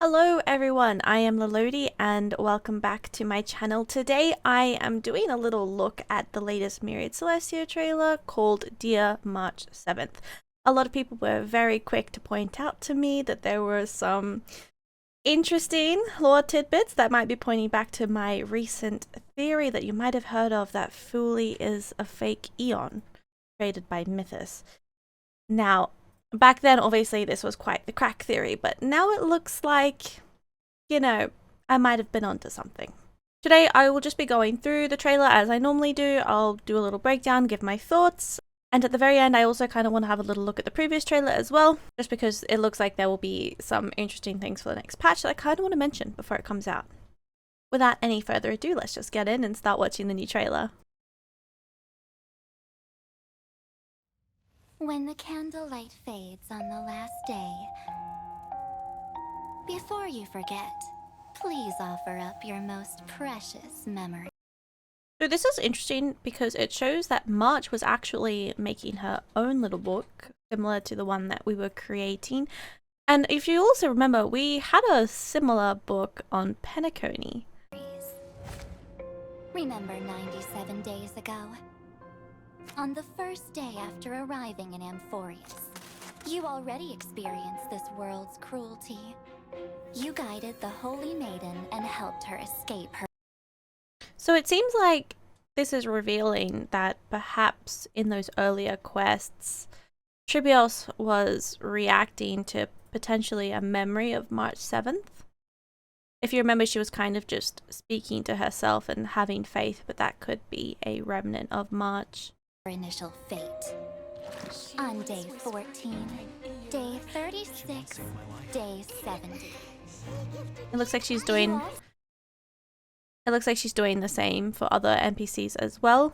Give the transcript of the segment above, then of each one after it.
Hello everyone, I am Lelodi and welcome back to my channel. Today I am doing a little look at the latest Myriad Celestia trailer called Dear March 7th. A lot of people were very quick to point out to me that there were some interesting lore tidbits that might be pointing back to my recent theory that you might have heard of, that Fuli is a fake Eon created by Mythos. Now, back then, obviously, this was quite the crack theory, but now it looks like, I might have been onto something. Today, I will just be going through the trailer as I normally do. I'll do a little breakdown, give my thoughts, and at the very end, I also kind of want to have a little look at the previous trailer as well, just because it looks like there will be some interesting things for the next patch that I kind of want to mention before it comes out. Without any further ado, let's just get in and start watching the new trailer. When the candlelight fades on the last day, before you forget, please offer up your most precious memory. So this is interesting because it shows that March was actually making her own little book, similar to the one that we were creating. And if you also remember, we had a similar book on Penacony. Remember 97 days ago? On the first day after arriving in Amphorius, you already experienced this world's cruelty. You guided the Holy Maiden and helped her escape her. So it seems like this is revealing that perhaps in those earlier quests, Tribios was reacting to potentially a memory of March 7th. If you remember, she was kind of just speaking to herself and having faith, but that could be a remnant of March. Initial fate. On day 14, day 36, day 70. It looks like she's doing the same for other NPCs as well.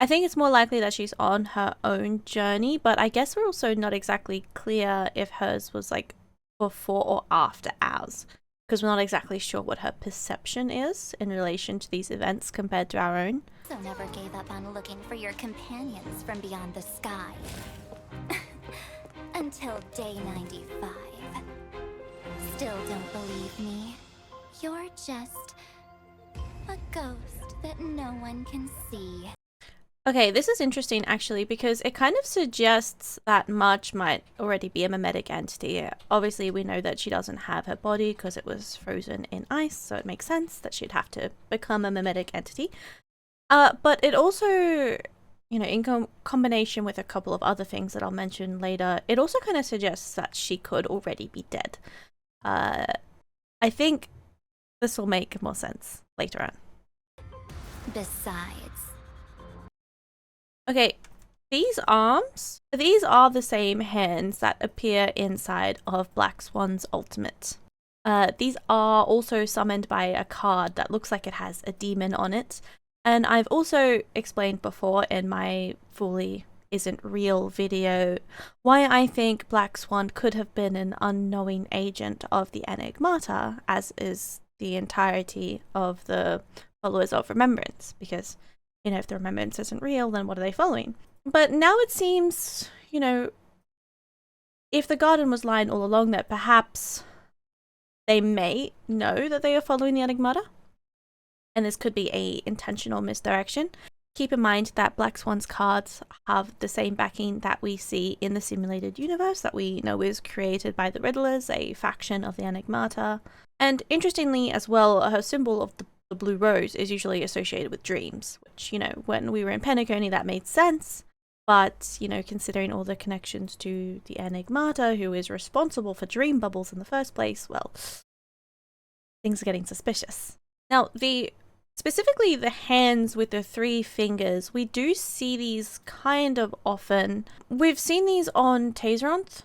I think it's more likely that she's on her own journey, but I guess we're also not exactly clear if hers was like before or after ours, because we're not exactly sure what her perception is in relation to these events compared to our own. So never gave up on looking for your companions from beyond the sky. Until day 95. Still don't believe me? You're just a ghost that no one can see. Okay, this is interesting actually, because it kind of suggests that March might already be a mimetic entity. Obviously, we know that she doesn't have her body because it was frozen in ice, so it makes sense that she'd have to become a mimetic entity. But it also, in combination with a couple of other things that I'll mention later, it also kind of suggests that she could already be dead. I think this will make more sense later on. Besides... Okay, these arms, these are the same hands that appear inside of Black Swan's ultimate. These are also summoned by a card that looks like it has a demon on it. And I've also explained before in my Fuli Isn't Real video why I think Black Swan could have been an unknowing agent of the Enigmata, as is the entirety of the followers of Remembrance, because if the Remembrance isn't real, then what are they following? But now it seems, if the garden was lying all along, that perhaps they may know that they are following the Enigmata, and this could be a intentional misdirection. Keep in mind that Black Swan's cards have the same backing that we see in the simulated universe that we know is created by the Riddlers, a faction of the Enigmata. And interestingly as well, her symbol of the blue rose is usually associated with dreams, which, when we were in Penacony, that made sense. But, considering all the connections to the Enigmata, who is responsible for dream bubbles in the first place, well, things are getting suspicious. Now, specifically the hands with the 3 fingers, we do see these kind of often. We've seen these on Tazeronth,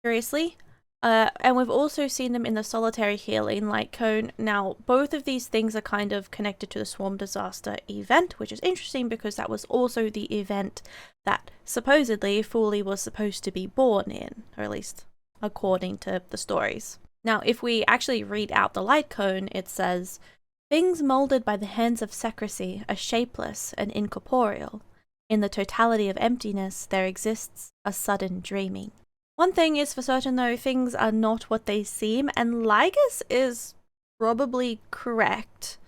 curiously. And we've also seen them in the solitary healing light cone. Now, both of these things are kind of connected to the Swarm Disaster event, which is interesting because that was also the event that supposedly Fuli was supposed to be born in, or at least according to the stories. Now, if we actually read out the light cone, it says, "Things molded by the hands of secrecy are shapeless and incorporeal. In the totality of emptiness, there exists a sudden dreaming." One thing is for certain though, things are not what they seem, and Lygus is probably correct.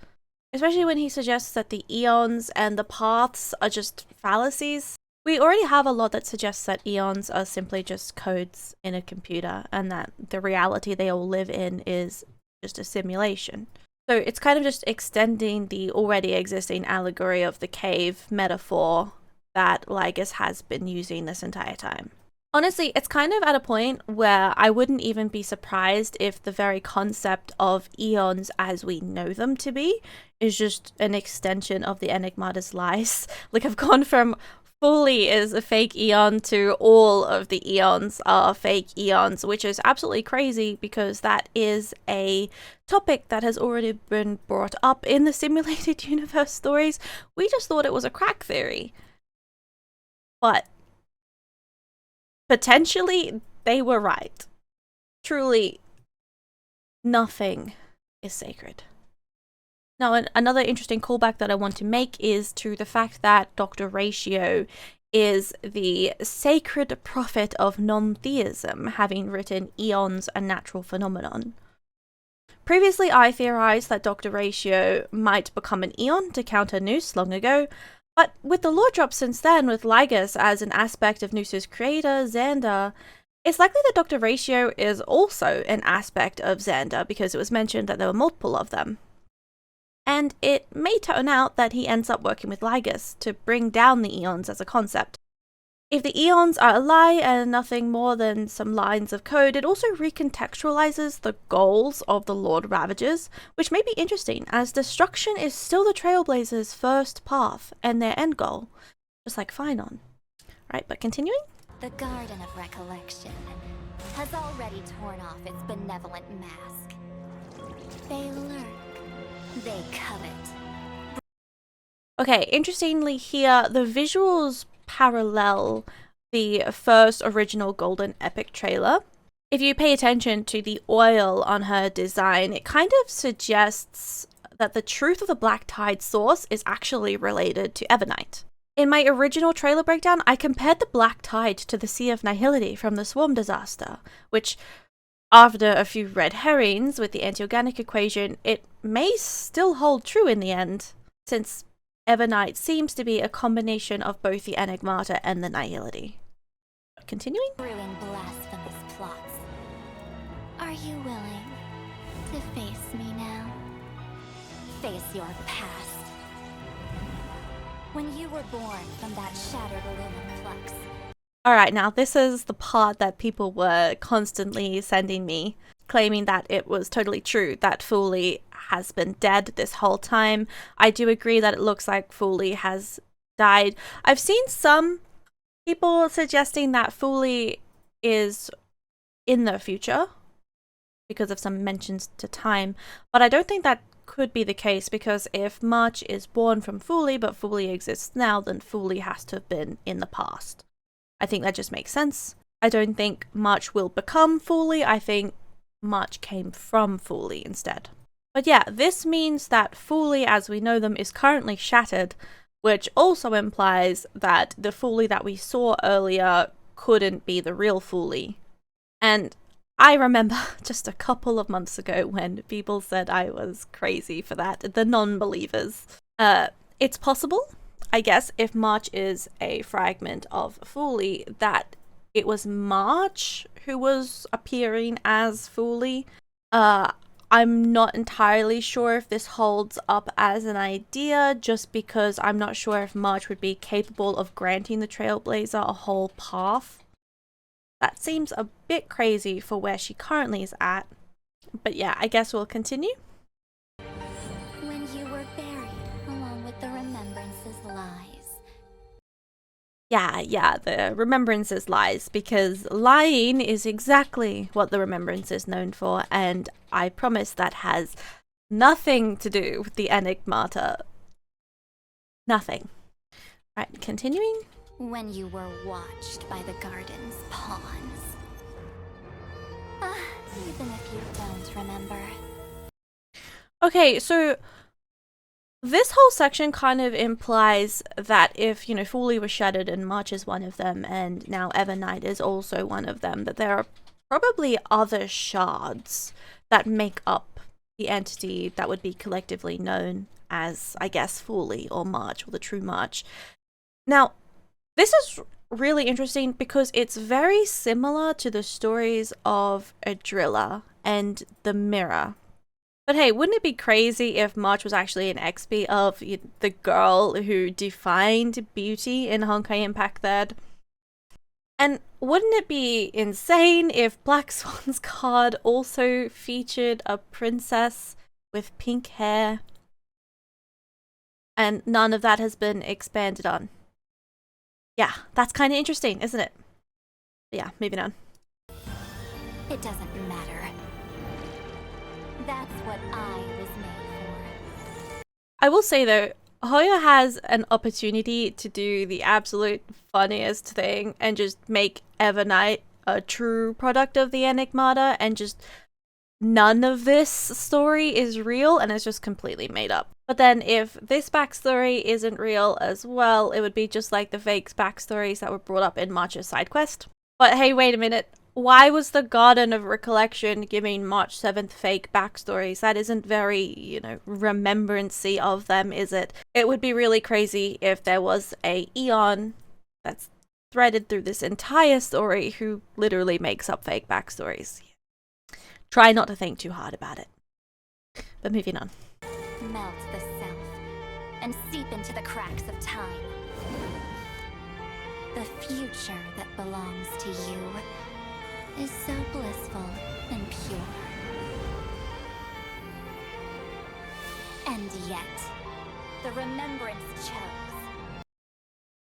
Especially when he suggests that the eons and the paths are just fallacies. We already have a lot that suggests that eons are simply just codes in a computer, and that the reality they all live in is just a simulation. So it's kind of just extending the already existing allegory of the cave metaphor that Lygus has been using this entire time. Honestly, it's kind of at a point where I wouldn't even be surprised if the very concept of eons as we know them to be is just an extension of the Enigmata's lies. Like, I've gone from fully is a fake eon to all of the eons are fake eons, which is absolutely crazy because that is a topic that has already been brought up in the simulated universe stories. We just thought it was a crack theory. But potentially, they were right. Truly, nothing is sacred. Now, another interesting callback that I want to make is to the fact that Dr. Ratio is the sacred prophet of non-theism, having written Eons, a Natural Phenomenon. Previously, I theorized that Dr. Ratio might become an Eon to counter Noose long ago, but with the lore drop since then, with Lygus as an aspect of Noose's creator, Xander, it's likely that Dr. Ratio is also an aspect of Xander because it was mentioned that there were multiple of them. And it may turn out that he ends up working with Lygus to bring down the eons as a concept. If the eons are a lie and nothing more than some lines of code, it also recontextualizes the goals of the Lord Ravagers, which may be interesting, as destruction is still the Trailblazers' first path and their end goal, just like Phynon. Right, but continuing? The Garden of Recollection has already torn off its benevolent mask. They lurk. They covet. Okay, interestingly here, the visuals parallel the first original Golden Epic trailer. If you pay attention to the oil on her design, it kind of suggests that the truth of the Black Tide source is actually related to Evernight. In my original trailer breakdown, I compared the Black Tide to the Sea of Nihility from the Swarm disaster, which, after a few red herrings with the anti-organic equation, it may still hold true in the end, since Evernight seems to be a combination of both the Enigmata and the Nihility. Continuing? Brewing blasphemous plots. Are you willing to face me now? Face your past. When you were born from that shattered aluminum flux. Alright, now this is the part that people were constantly sending me, claiming that it was totally true, that Fooly has been dead this whole time. I do agree that it looks like Fooly has died. I've seen some people suggesting that Fooly is in the future because of some mentions to time, but I don't think that could be the case, because if March is born from Fooly but Fooly exists now, then Fooly has to have been in the past. I think that just makes sense. I don't think March will become Fooly. I think March came from Fooly instead. But yeah, this means that Fooly as we know them is currently shattered, which also implies that the Fooly that we saw earlier couldn't be the real Fooly. And I remember just a couple of months ago when people said I was crazy for that, the non-believers. It's possible, I guess, if March is a fragment of Fooly, that it was March who was appearing as Fooly. I'm not entirely sure if this holds up as an idea, just because I'm not sure if March would be capable of granting the Trailblazer a whole path. That seems a bit crazy for where she currently is at. But yeah, I guess we'll continue. When you were buried along with the Remembrance's lies. Yeah, the Remembrance's lies, because lying is exactly what the Remembrance is known for, and I promise that has nothing to do with the Enigmata. Nothing. Right, continuing. When you were watched by the garden's pawns. Even if you don't remember. Okay, so This whole section kind of implies that if, Fully was shattered and March is one of them, and now Evernight is also one of them, that there are probably other shards that make up the entity that would be collectively known as, I guess, Fully or March or the true March. Now, this is really interesting because it's very similar to the stories of Adrilla and the Mirror. But hey, wouldn't it be crazy if March was actually an XP of the girl who defined beauty in Honkai Impact Third? And wouldn't it be insane if Black Swan's card also featured a princess with pink hair? And none of that has been expanded on. Yeah, that's kind of interesting, isn't it? But yeah, moving on. It doesn't matter. That's what I was made for. I will say though, Hoya has an opportunity to do the absolute funniest thing and just make Evernight a true product of the Enigmata, and just none of this story is real and it's just completely made up. But then if this backstory isn't real as well, it would be just like the fake backstories that were brought up in March's side quest. But hey, wait a minute. Why was the Garden of Recollection giving March 7th fake backstories? That isn't very, remembrance-y of them, is it? It would be really crazy if there was a Eon that's threaded through this entire story who literally makes up fake backstories. Try not to think too hard about it. But moving on. Melt the self and seep into the cracks of time. The future that belongs to you is so blissful and pure. And yet, the Remembrance chose.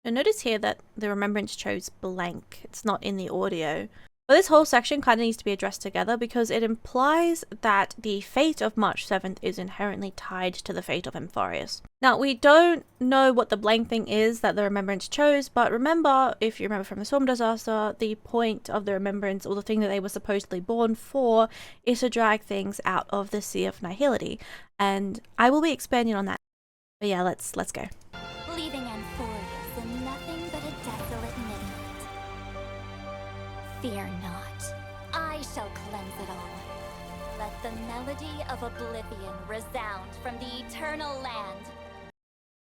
Now notice here that the Remembrance chose blank. It's not in the audio. But this whole section kind of needs to be addressed together because it implies that the fate of March 7th is inherently tied to the fate of Amphorius. Now, we don't know what the blank thing is that the Remembrance chose, but remember, if you remember from the Storm Disaster, the point of the Remembrance, or the thing that they were supposedly born for, is to drag things out of the Sea of Nihility. And I will be expanding on that. But yeah, let's go. Leaving Amphorius in nothing but a desolate midnight. Fear not, I shall cleanse it all. Let the melody of oblivion resound from the eternal land.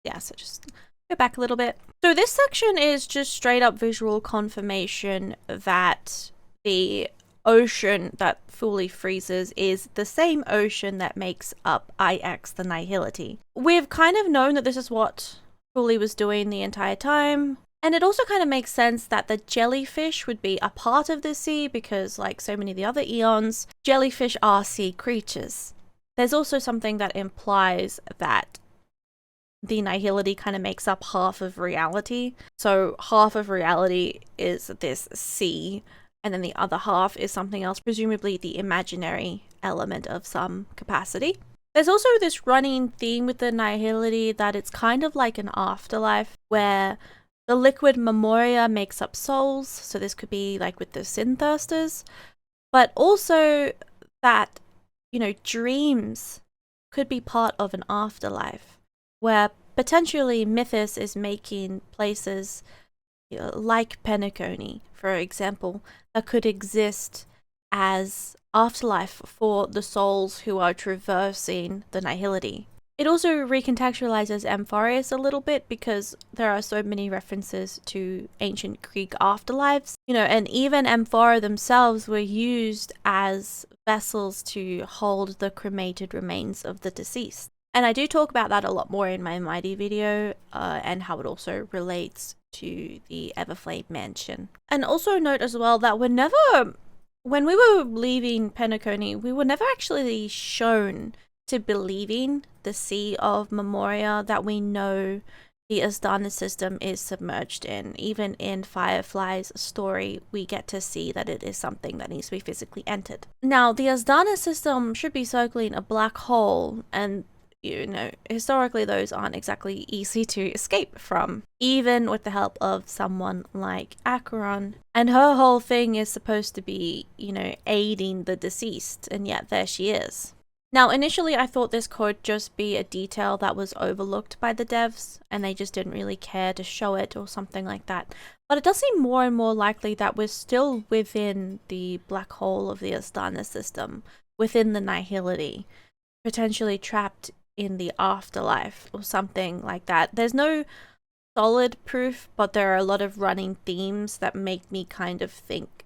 Yeah, so just go back a little bit. So this section is just straight up visual confirmation that the ocean that fully freezes is the same ocean that makes up yikes, the Nihility. We've kind of known that this is what Fully was doing the entire time. And it also kind of makes sense that the jellyfish would be a part of the sea because, like so many of the other eons, jellyfish are sea creatures. There's also something that implies that the Nihility kind of makes up half of reality. So half of reality is this sea, and then the other half is something else, presumably the imaginary element of some capacity. There's also this running theme with the Nihility that it's kind of like an afterlife where the liquid memoria makes up souls, so this could be like with the Sin Thirsters, but also that, dreams could be part of an afterlife, where potentially Mythos is making places like Penacony, for example, that could exist as afterlife for the souls who are traversing the Nihility. It also recontextualizes Amphorius a little bit because there are so many references to ancient Greek afterlives, and even Amphora themselves were used as vessels to hold the cremated remains of the deceased. And I do talk about that a lot more in my Mighty video, and how it also relates to the Everflame Mansion. And also note as well that when we were leaving Penacony, we were never actually shown to believing the Sea of Memoria that we know the Asdana system is submerged in. Even in Firefly's story, we get to see that it is something that needs to be physically entered. Now, the Asdana system should be circling a black hole, and historically those aren't exactly easy to escape from, even with the help of someone like Acheron. And her whole thing is supposed to be, aiding the deceased, and yet there she is. Now, initially I thought this could just be a detail that was overlooked by the devs and they just didn't really care to show it or something like that. But it does seem more and more likely that we're still within the black hole of the Astana system, within the nihility, potentially trapped in the afterlife or something like that. There's no solid proof, but there are a lot of running themes that make me kind of think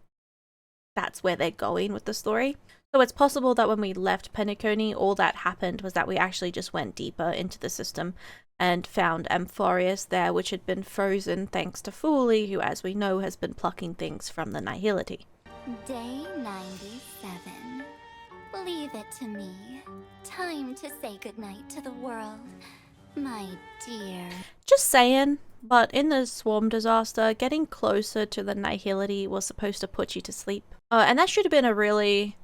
that's where they're going with the story. So it's possible that when we left Penacony, all that happened was that we actually just went deeper into the system and found Amphorius there, which had been frozen thanks to Fooly, who, as we know, has been plucking things from the nihility. Day 97. Leave it to me. Time to say goodnight to the world, my dear. Just saying, but in the swarm disaster, getting closer to the nihility was supposed to put you to sleep. And that should have been a really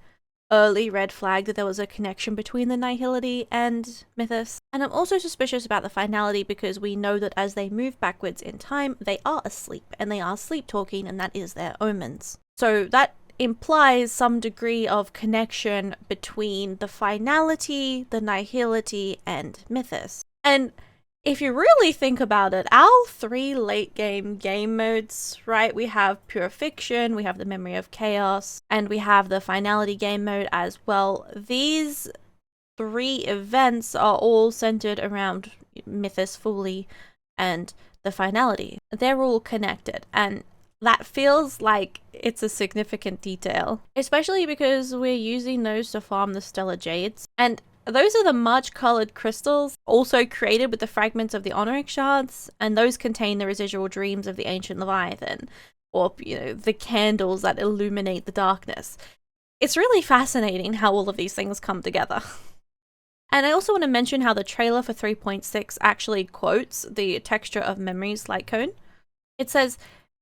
early red flag that there was a connection between the nihility and Mythos. And I'm also suspicious about the finality because we know that as they move backwards in time, they are asleep and they are sleep talking, and that is their omens. So that implies some degree of connection between the finality, the nihility, and Mythos. And if you really think about it, our 3 late game modes, right? We have Pure Fiction, we have the Memory of Chaos, and we have the Finality game mode as well. These 3 events are all centered around Mythos, Fooly, and the Finality. They're all connected, and that feels like it's a significant detail, especially because we're using those to farm the Stellar Jades. And those are the March-colored crystals, also created with the fragments of the Honoric shards, and those contain the residual dreams of the ancient Leviathan, or, you know, the candles that illuminate the darkness. It's really fascinating how all of these things come together. And I also want to mention how the trailer for 3.6 actually quotes the Texture of Memories light cone. It says,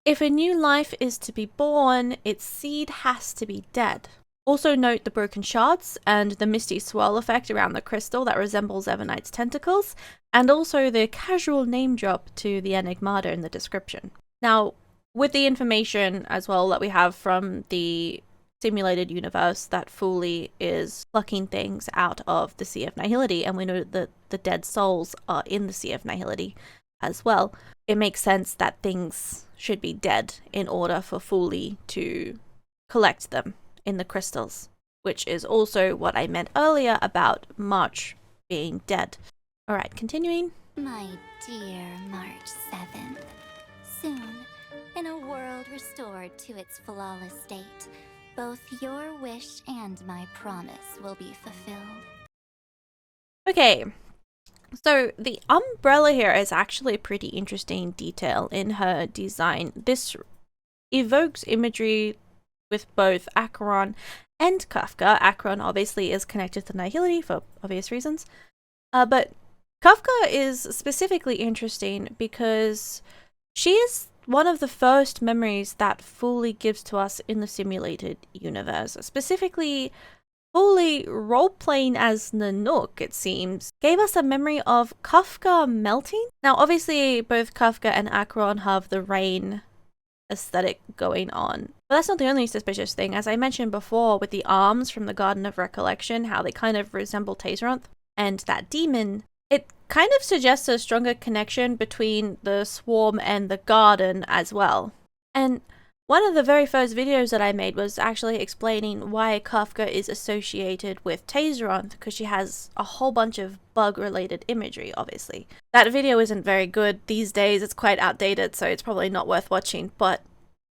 "If a new life is to be born, its seed has to be dead." Also note the broken shards and the misty swirl effect around the crystal that resembles Evernight's tentacles, and also the casual name drop to the Enigmata in the description. Now, with the information as well that we have from the simulated universe that Fooly is plucking things out of the Sea of Nihility, and we know that the dead souls are in the Sea of Nihility as well, it makes sense that things should be dead in order for Fooly to collect them in the crystals, which is also what I meant earlier about March being dead. Alright, continuing. My dear March 7th. Soon, in a world restored to its flawless state, both your wish and my promise will be fulfilled. Okay, so the umbrella here is actually a pretty interesting detail in her design. This evokes imagery with both Acheron and Kafka. Acheron obviously is connected to Nihility for obvious reasons, but Kafka is specifically interesting because she is one of the first memories that Fooly gives to us in the simulated universe. Specifically, Fooly role-playing as Nanook, it seems, gave us a memory of Kafka melting. Now, obviously, both Kafka and Acheron have the rain aesthetic going on. But that's not the only suspicious thing. As I mentioned before with the arms from the Garden of Recollection, how they kind of resemble Tazeronth, and that demon, it kind of suggests a stronger connection between the swarm and the garden as well. And one of the very first videos that I made was actually explaining why Kafka is associated with Tazeronth, because she has a whole bunch of bug-related imagery, obviously. That video isn't very good these days, it's quite outdated, so it's probably not worth watching, but,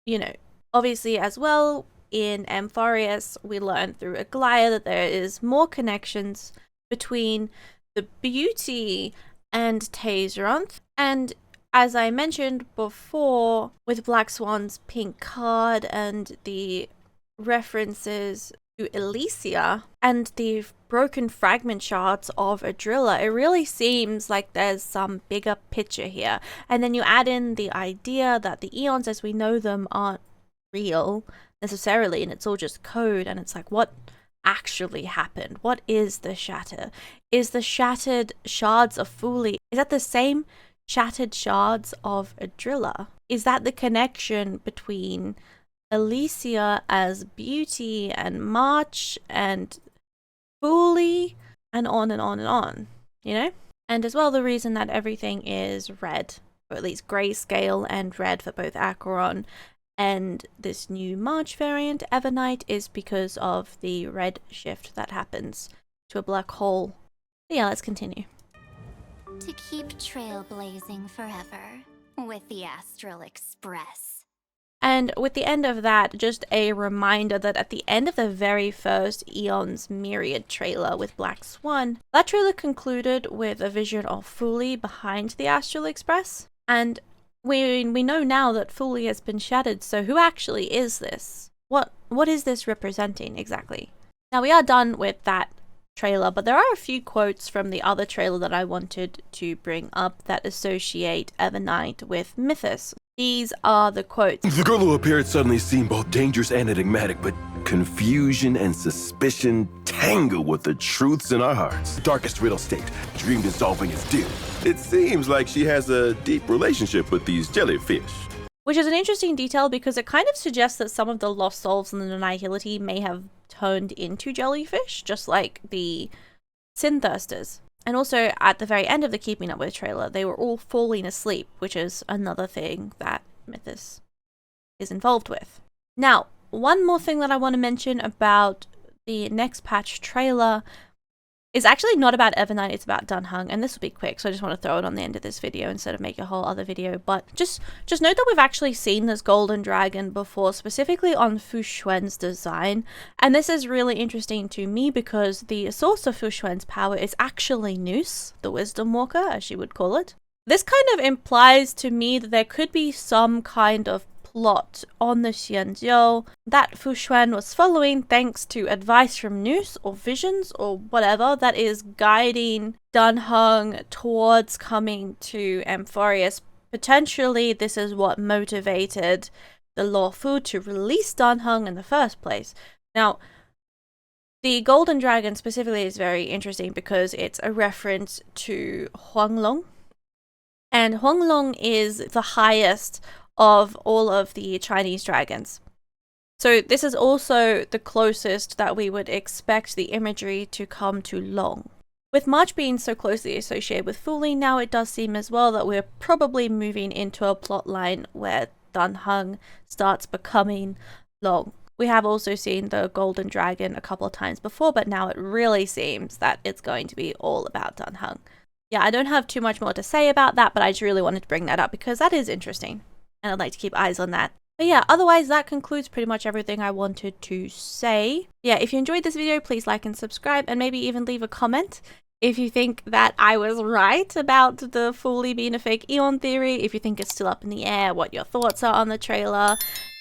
you know, obviously as well, in Amphorius, we learn through Aglaia that there is more connections between the beauty and Tazeronth, and as I mentioned before, with Black Swan's pink card and the references to Elysia and the broken fragment shards of Adrilla, it really seems like there's some bigger picture here. And then you add in the idea that the eons as we know them aren't real necessarily, and it's all just code, and it's like, what actually happened? What is the shatter? Is the shattered shards of Fooly, is that the same shattered shards of Adrilla? Is that the connection between Elysia as beauty and March and Fooly? and on and on and on, you know? And as well, the reason that everything is red, or at least grayscale and red for both Acheron and this new March variant, Evernight, is because of the red shift that happens to a black hole. But yeah, let's continue. To keep trailblazing forever with the Astral Express. And with the end of that, just a reminder that at the end of the very first Eon's Myriad trailer with Black Swan, that trailer concluded with a vision of Fuli behind the Astral Express. And we know now that Fuli has been shattered, so who actually is this? What is this representing exactly? Now we are done with that trailer, but there are a few quotes from the other trailer that I wanted to bring up that associate Evernight with Mythos. These are the quotes. The girl who appeared suddenly seemed both dangerous and enigmatic, but confusion and suspicion tangle with the truths in our hearts. Darkest riddle state, dream dissolving is due. It seems like she has a deep relationship with these jellyfish. Which is an interesting detail because it kind of suggests that some of the lost souls in the Nihility may have turned into jellyfish, just like the Synthirsters. And also, at the very end of the Keeping Up With trailer, they were all falling asleep, which is another thing that Mythos is involved with. Now, one more thing that I want to mention about the next patch trailer is actually not about Evernight, it's about Dunhung, and this will be quick, so I just want to throw it on the end of this video instead of make a whole other video. But just note that we've actually seen this golden dragon before, specifically on Fu Xuan's design, and this is really interesting to me because the source of Fu Xuan's power is actually Noose, the Wisdom Walker, as she would call it. This kind of implies to me that there could be some kind of plot on the Xianjiao that Fu Xuan was following thanks to advice from Noose or visions or whatever that is guiding Dunhung towards coming to Amphorius. Potentially this is what motivated the Law Fu to release Dunhung in the first place. Now, the Golden Dragon specifically is very interesting because it's a reference to Huanglong, and Huanglong is the highest of all of the Chinese dragons. So this is also the closest that we would expect the imagery to come to Long. With March being so closely associated with Fuli, now it does seem as well that we're probably moving into a plot line where Dunhung starts becoming Long. We have also seen the Golden Dragon a couple of times before, but now it really seems that it's going to be all about Dunhung. Yeah, I don't have too much more to say about that, but I just really wanted to bring that up because that is interesting. And I'd like to keep eyes on that. But yeah, otherwise that concludes pretty much everything I wanted to say. Yeah, if you enjoyed this video, please like and subscribe, and maybe even leave a comment if you think that I was right about the Fuli being a fake Eon theory, if you think it's still up in the air, what your thoughts are on the trailer,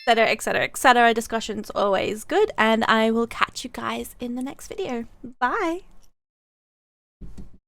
etc, etc, etc. Discussion's always good, and I will catch you guys in the next video. Bye!